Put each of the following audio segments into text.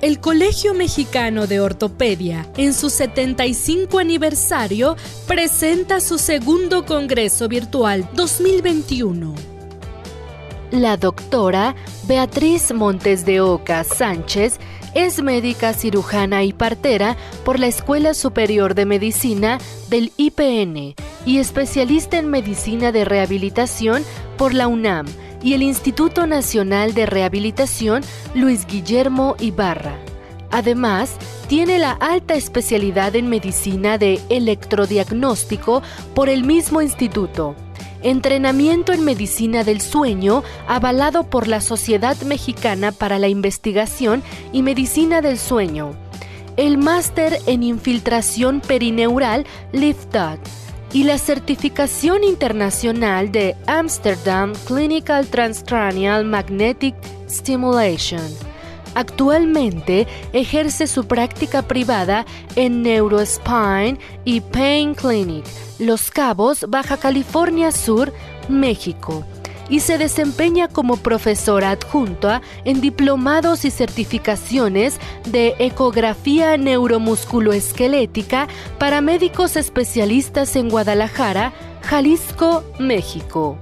el Colegio Mexicano de Ortopedia, en su 75 aniversario, presenta su segundo Congreso Virtual 2021. La doctora Beatriz Montes de Oca Sánchez es médica cirujana y partera por la Escuela Superior de Medicina del IPN y especialista en medicina de rehabilitación por la UNAM y el Instituto Nacional de Rehabilitación Luis Guillermo Ibarra. Además, tiene la alta especialidad en medicina de electrodiagnóstico por el mismo instituto, entrenamiento en medicina del sueño avalado por la Sociedad Mexicana para la Investigación y Medicina del Sueño, el máster en infiltración perineural LIFTAD y la certificación internacional de Amsterdam Clinical Transcranial Magnetic Stimulation. Actualmente ejerce su práctica privada en Neurospine y Pain Clinic, Los Cabos, Baja California Sur, México, y se desempeña como profesora adjunta en diplomados y certificaciones de ecografía neuromusculoesquelética para médicos especialistas en Guadalajara, Jalisco, México.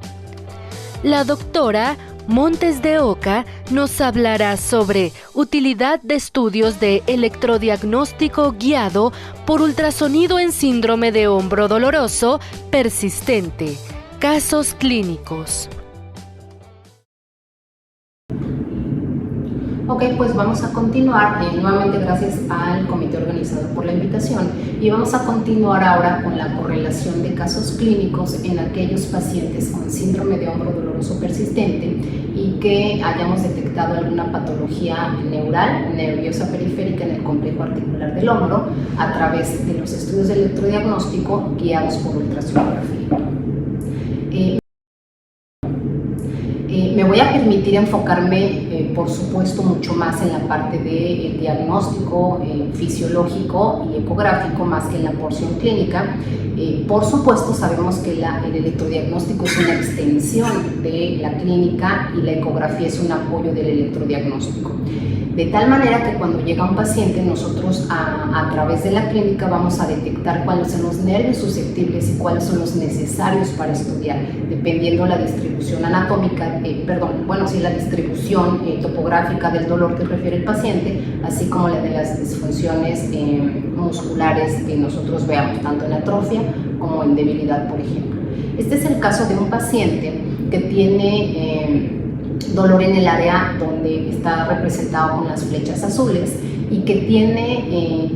La doctora Montes de Oca nos hablará sobre utilidad de estudios de electrodiagnóstico guiado por ultrasonido en síndrome de hombro doloroso persistente, casos clínicos. Ok, pues vamos a continuar, nuevamente gracias al comité organizador por la invitación, y vamos a continuar ahora con la correlación de casos clínicos en aquellos pacientes con síndrome de hombro doloroso persistente y que hayamos detectado alguna patología neural, nerviosa periférica en el complejo articular del hombro a través de los estudios de electrodiagnóstico guiados por ultrasonografía. Me voy a permitir enfocarme, por supuesto, mucho más en la parte del diagnóstico fisiológico y ecográfico más que en la porción clínica. Por supuesto, sabemos que el electrodiagnóstico es una extensión de la clínica y la ecografía es un apoyo del electrodiagnóstico. De tal manera que cuando llega un paciente, nosotros a través de la clínica vamos a detectar cuáles son los nervios susceptibles y cuáles son los necesarios para estudiar, dependiendo la distribución anatómica, la distribución topográfica del dolor que refiere el paciente, así como la de las disfunciones musculares que nosotros veamos, tanto en atrofia como en debilidad, por ejemplo. Este es el caso de un paciente que tiene dolor en el área donde está representado con las flechas azules y que tiene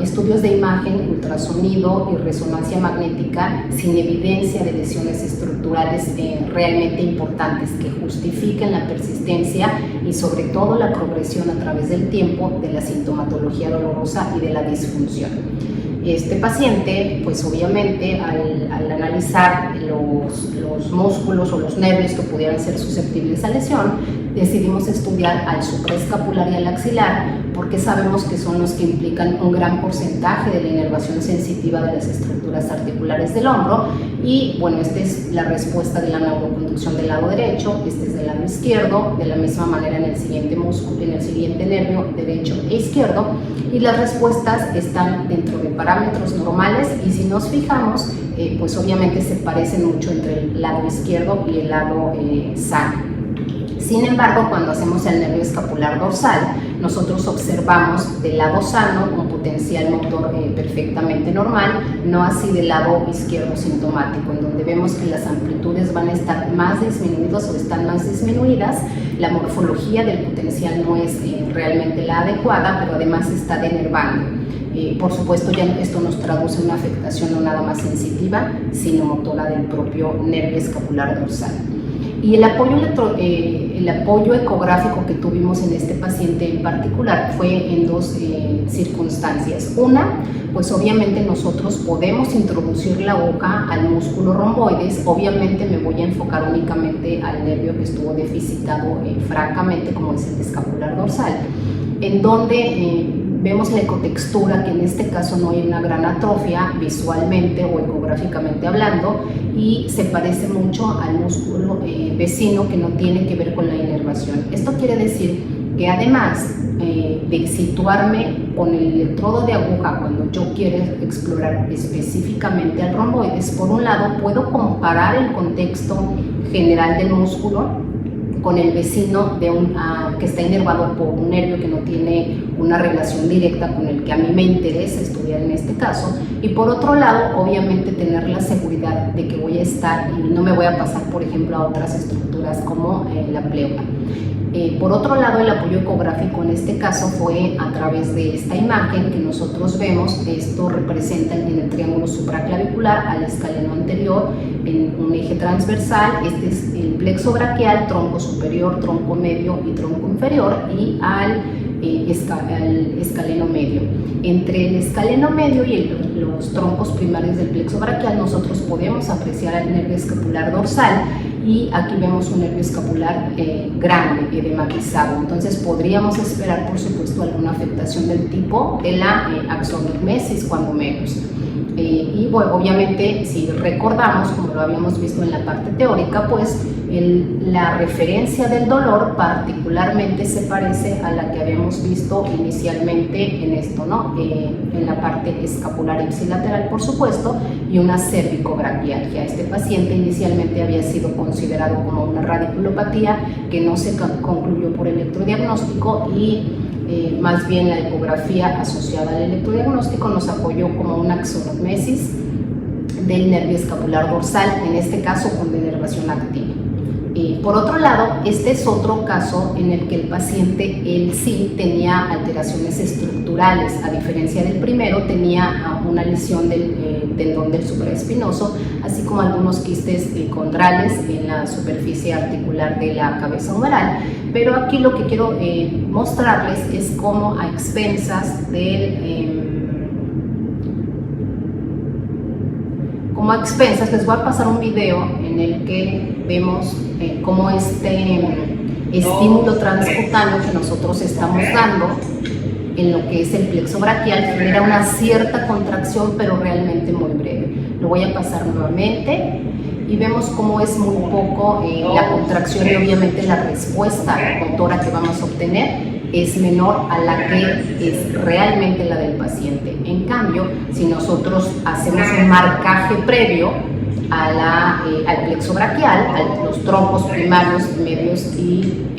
estudios de imagen, ultrasonido y resonancia magnética sin evidencia de lesiones estructurales realmente importantes que justifiquen la persistencia y sobre todo la progresión a través del tiempo de la sintomatología dolorosa y de la disfunción. Este paciente, pues obviamente al analizar los músculos o los nervios que pudieran ser susceptibles a lesión, decidimos estudiar al supraescapular y al axilar porque sabemos que son los que implican un gran porcentaje de la inervación sensitiva de las estructuras articulares del hombro y bueno, esta es la respuesta de la neuroconducción del lado derecho, este es del lado izquierdo, de la misma manera en el siguiente músculo, en el siguiente nervio derecho e izquierdo, y las respuestas están dentro de parámetros normales y si nos fijamos, pues obviamente se parecen mucho entre el lado izquierdo y el lado sano. Sin embargo, cuando hacemos el nervio escapular dorsal, nosotros observamos del lado sano un potencial motor perfectamente normal, no así del lado izquierdo sintomático, en donde vemos que las amplitudes van a estar más disminuidas o están más disminuidas, la morfología del potencial no es realmente la adecuada, pero además está denervando. Por supuesto, ya esto nos traduce una afectación no nada más sensitiva, sino motora del propio nervio escapular dorsal. Y el apoyo ecográfico que tuvimos en este paciente en particular fue en dos circunstancias. Una, pues obviamente nosotros podemos introducir la boca al músculo romboides, obviamente me voy a enfocar únicamente al nervio que estuvo deficitado francamente, como es el escapular dorsal, en donde vemos la ecotextura, que en este caso no hay una gran atrofia visualmente o ecográficamente hablando, y se parece mucho al músculo vecino que no tiene que ver con la inervación. Esto quiere decir que además de situarme con el electrodo de aguja cuando yo quiero explorar específicamente al romboides, por un lado puedo comparar el contexto general del músculo con el vecino que está inervado por un nervio que no tiene una relación directa con el que a mí me interesa estudiar en este caso, y por otro lado obviamente tener la seguridad de que voy a estar y no me voy a pasar por ejemplo a otras estructuras como la pleura. Por otro lado, el apoyo ecográfico en este caso fue a través de esta imagen que nosotros vemos. Esto representa en el triángulo supraclavicular al escaleno anterior en un eje transversal. Este es el plexo braquial, tronco superior, tronco medio y tronco inferior, y al escaleno medio. Entre el escaleno medio y los troncos primarios del plexo braquial nosotros podemos apreciar el nervio escapular dorsal, y aquí vemos un nervio escapular grande, edematizado. Entonces podríamos esperar, por supuesto, alguna afectación del tipo de la axonogmesis, cuando menos. Y bueno, obviamente, si recordamos, como lo habíamos visto en la parte teórica, pues la referencia del dolor particularmente se parece a la que habíamos visto inicialmente en esto, ¿no? En la parte escapular ipsilateral, por supuesto, y una cervicobraquialgia. Este paciente inicialmente había sido considerado como una radiculopatía que no se concluyó por electrodiagnóstico, y más bien la ecografía asociada al electrodiagnóstico nos apoyó como una axonogmesis del nervio escapular dorsal, en este caso con denervación activa. Por otro lado, este es otro caso en el que el paciente él sí tenía alteraciones estructurales. A diferencia del primero, tenía una lesión del tendón del supraespinoso, así como algunos quistes condrales en la superficie articular de la cabeza humeral. Pero aquí lo que quiero mostrarles es cómo a expensas les voy a pasar un video en el que vemos cómo este estímulo transcutáneo que nosotros estamos dando en lo que es el plexo braquial genera una cierta contracción, pero realmente muy breve. Lo voy a pasar nuevamente y vemos cómo es muy poco la contracción, y obviamente la respuesta motora que vamos a obtener es menor a la que es realmente la del paciente. En cambio, si nosotros hacemos un marcaje previo al plexo braquial, a los troncos primarios, medios y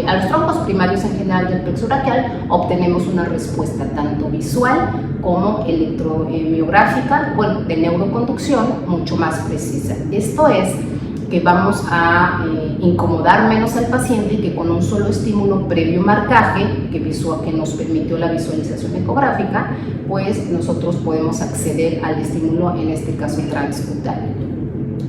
a los troncos primarios en general del plexo braquial, obtenemos una respuesta tanto visual como electromiográfica, bueno, de neuroconducción, mucho más precisa. Esto es que vamos a incomodar menos al paciente, y que con un solo estímulo previo marcaje que nos permitió la visualización ecográfica, pues nosotros podemos acceder al estímulo, en este caso transcutáneo.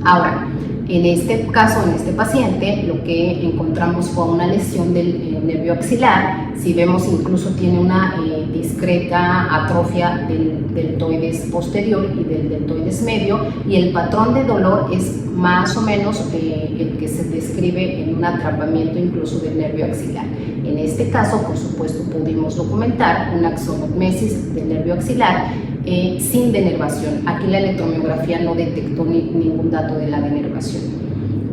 Ahora, en este caso, en este paciente, lo que encontramos fue una lesión del nervio axilar. Si vemos, incluso tiene una discreta atrofia del deltoides posterior y del deltoides medio, y el patrón de dolor es más o menos el que se describe en un atrapamiento incluso del nervio axilar. En este caso, por supuesto, pudimos documentar una axonogmesis del nervio axilar sin denervación. Aquí la electromiografía no detectó ningún dato de la denervación.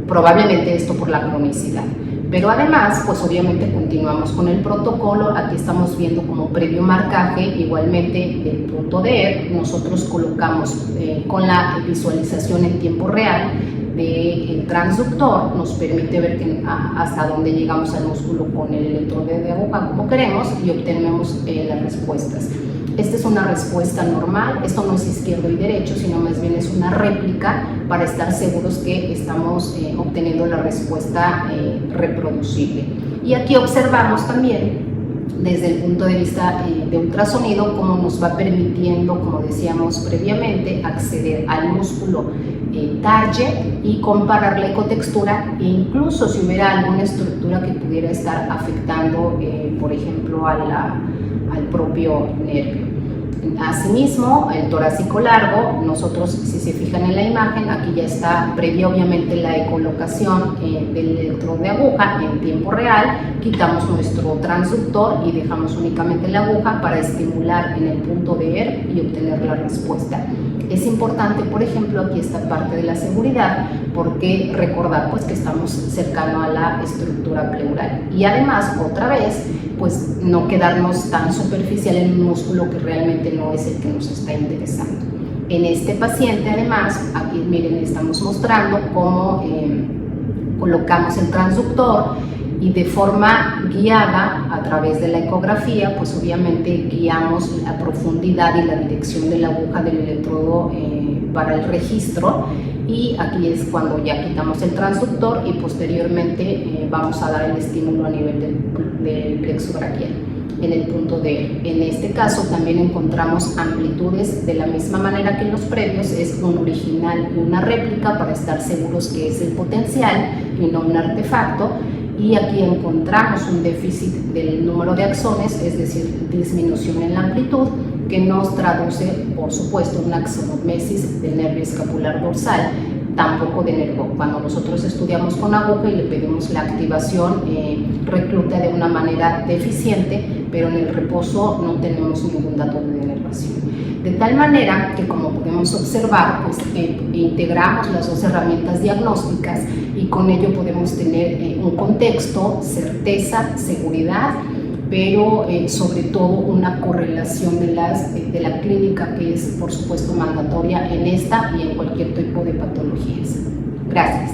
Probablemente esto por la cronicidad. Pero además, pues obviamente continuamos con el protocolo. Aquí estamos viendo como previo marcaje, igualmente del punto de ER, nosotros colocamos con la visualización en tiempo real del transductor, nos permite ver hasta dónde llegamos al músculo con el electrodo de aguja como queremos, y obtenemos las respuestas. Esta es una respuesta normal, esto no es izquierdo y derecho, sino más bien es una réplica para estar seguros que estamos obteniendo la respuesta reproducible. Y aquí observamos también, desde el punto de vista de ultrasonido, cómo nos va permitiendo, como decíamos previamente, acceder al músculo target y comparar la ecotextura, e incluso si hubiera alguna estructura que pudiera estar afectando, por ejemplo, al propio nervio. Asimismo, el torácico largo, nosotros, si se fijan en la imagen, aquí ya está previa obviamente la ecolocación del electrodo de aguja en tiempo real. Quitamos nuestro transductor y dejamos únicamente la aguja para estimular en el punto de ER y obtener la respuesta. Es importante, por ejemplo, aquí esta parte de la seguridad, porque recordar pues que estamos cercano a la estructura pleural y además otra vez pues no quedarnos tan superficial en un músculo que realmente no es el que nos está interesando. En este paciente además, aquí miren, estamos mostrando cómo colocamos el transductor y de forma guiada a través de la ecografía, pues obviamente guiamos la profundidad y la dirección de la aguja del electrodo para el registro, y aquí es cuando ya quitamos el transductor y posteriormente vamos a dar el estímulo a nivel del plexo braquial en el punto D. En este caso también encontramos amplitudes de la misma manera que en los previos, es un original y una réplica para estar seguros que es el potencial y no un artefacto. Y aquí encontramos un déficit del número de axones, es decir, disminución en la amplitud, que nos traduce, por supuesto, una axonomesis del nervio escapular dorsal, tampoco de nervo. Cuando nosotros estudiamos con aguja y le pedimos la activación, recluta de una manera deficiente, pero en el reposo no tenemos ningún dato de denervación. De tal manera que, como podemos observar, pues, integramos las dos herramientas diagnósticas y con ello podemos tener un contexto, certeza, seguridad, pero sobre todo una correlación de la clínica, que es por supuesto mandatoria en esta y en cualquier tipo de patologías. Gracias.